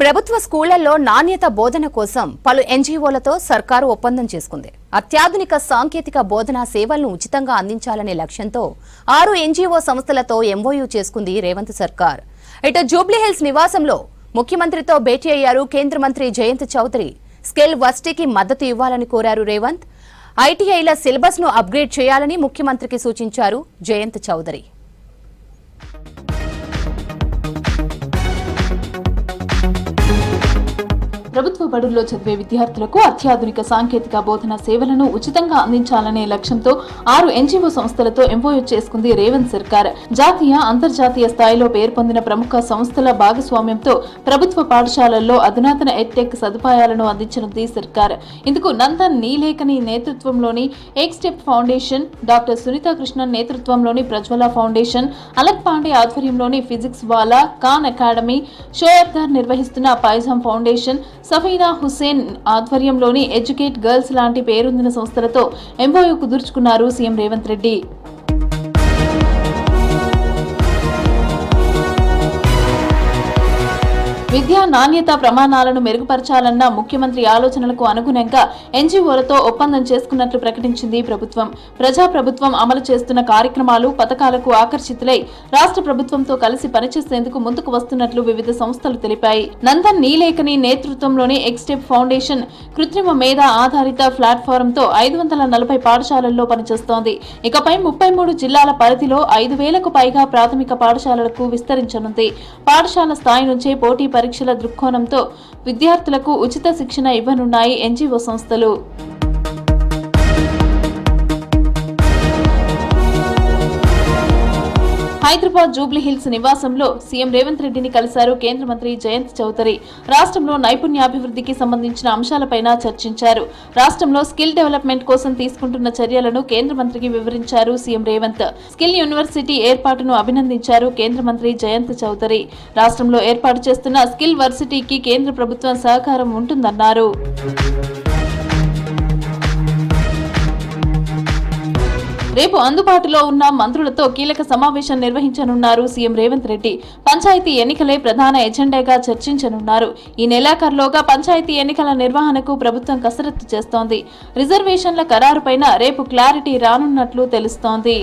ప్రభుత్వ స్కూళ్లలో నాణ్యత బోధన కోసం పలు ఎన్జీఓలతో సర్కారు ఒప్పందం చేసుకుంది. అత్యాధునిక సాంకేతిక బోధనా సేవలను ఉచితంగా అందించాలనే లక్ష్యంతో 6 ఎన్జీఓ సంస్థలతో ఎంఓయూ చేసుకుంది రేవంత్ సర్కార్. ఇటు జూబ్లీహిల్స్ నివాసంలో ముఖ్యమంత్రితో భేటీ అయ్యారు కేంద్ర మంత్రి జయంత్ చౌదరి. స్కిల్ వర్సిటీకి మద్దతు ఇవ్వాలని కోరారు రేవంత్. ఐటీఐల సిలబస్ ను అప్గ్రేడ్ చేయాలని ముఖ్యమంత్రికి సూచించారు జయంత్ చౌదరి. ప్రభుత్వ బడుల్లో చదివే విద్యార్థులకు అత్యాధునిక సాంకేతిక బోధనా సేవలను ఉచితంగా అందించాలనే లక్ష్యంతో 6 ఎన్జీఓ సంస్థలతో ఎంఓయూ చేసుకుంది రేవంత్ సర్కార్. జాతీయ, అంతర్జాతీయ స్థాయిలో పేర్పొందిన ప్రముఖ సంస్థల భాగస్వామ్యంతో ప్రభుత్వ పాఠశాలల్లో అధునాతన ఎడ్టెక్ సదుపాయాలను అందించనుంది సర్కార్. ఇందుకు నందన్ నీలేకని నేతృత్వంలోని Ek step foundation, doctor Sunitha Krishnan నేతృత్వంలోని ప్రజ్వల ఫౌండేషన్, అలక్ పాండే ఆధ్వర్యంలోని ఫిజిక్స్ వాలా, ఖాన్ అకాడమీ, షోయబ్ దార్ నిర్వహిస్తున్న పైజామ్ ఫౌండేషన్, సఫీనా హుస్సేన్ ఆధ్వర్యంలోని ఎడ్యుకేట్ గర్ల్స్ లాంటి పేరొందిన సంస్థలతో ఎంఓయూ కుదుర్చుకున్నారు సీఎం రేవంత్ రెడ్డి. విద్యా నాణ్యత ప్రమాణాలను మెరుగుపరచాలన్న ముఖ్యమంత్రి ఆలోచనలకు అనుగుణంగా ఎన్జీఓలతో ఒప్పందం చేసుకున్నట్లు ప్రకటించింది ప్రభుత్వం. ప్రజాప్రభుత్వం అమలు చేస్తున్న కార్యక్రమాలు, పథకాలకు ఆకర్షితులై రాష్ట్ర ప్రభుత్వంతో కలిసి పనిచేసేందుకు ముందుకు వస్తున్నట్లు వివిధ సంస్థలు తెలిపాయి. నందన్ నీలేకని నేతృత్వంలోని ఎక్స్టెప్ ఫౌండేషన్ కృత్రిమ మేధ ఆధారిత ప్లాట్ఫారంతో 540 పాఠశాలల్లో పనిచేస్తోంది. ఇకపై 33 జిల్లాల పరిధిలో 5,000కు పైగా ప్రాథమిక పాఠశాలలకు విస్తరించనుంది. పాఠశాల స్థాయి నుంచే పోటీ పరీక్షల దృక్కోణంతో విద్యార్థులకు ఉచిత శిక్షణ ఇవ్వనున్నాయి ఎన్జీఓ సంస్థలు. హైదరాబాద్ జూబ్లీహిల్స్ నివాసంలో సీఎం రేవంత్ రెడ్డిని కలిశారు కేంద్ర మంత్రి జయంత్ చౌదరి. రాష్ట్రంలో నైపుణ్యాభివృద్ధికి సంబంధించిన అంశాలపైన చర్చించారు. రాష్ట్రంలో స్కిల్ డెవలప్మెంట్ కోసం తీసుకుంటున్న చర్యలను కేంద్ర మంత్రికి వివరించారు సీఎం రేవంత్. స్కిల్ యూనివర్సిటీ ఏర్పాటును అభినందించారు కేంద్ర మంత్రి జయంత్ చౌదరి. రాష్ట్రంలో ఏర్పాటు చేస్తున్న స్కిల్ వర్సిటీకి కేంద్ర ప్రభుత్వం సహకారం ఉంటుందన్నారు. రేపు అందుబాటులో ఉన్న మంత్రులతో కీలక సమావేశం నిర్వహించనున్నారు సీఎం రేవంత్ రెడ్డి. పంచాయతీ ఎన్నికలే ప్రధాన ఎజెండాగా చర్చించనున్నారు. ఈ నెలాఖరులోగా పంచాయతీ ఎన్నికల నిర్వహణకు ప్రభుత్వం కసరత్తు చేస్తోంది. రిజర్వేషన్ల ఖరారుపైన రేపు క్లారిటీ రానున్నట్లు తెలుస్తోంది.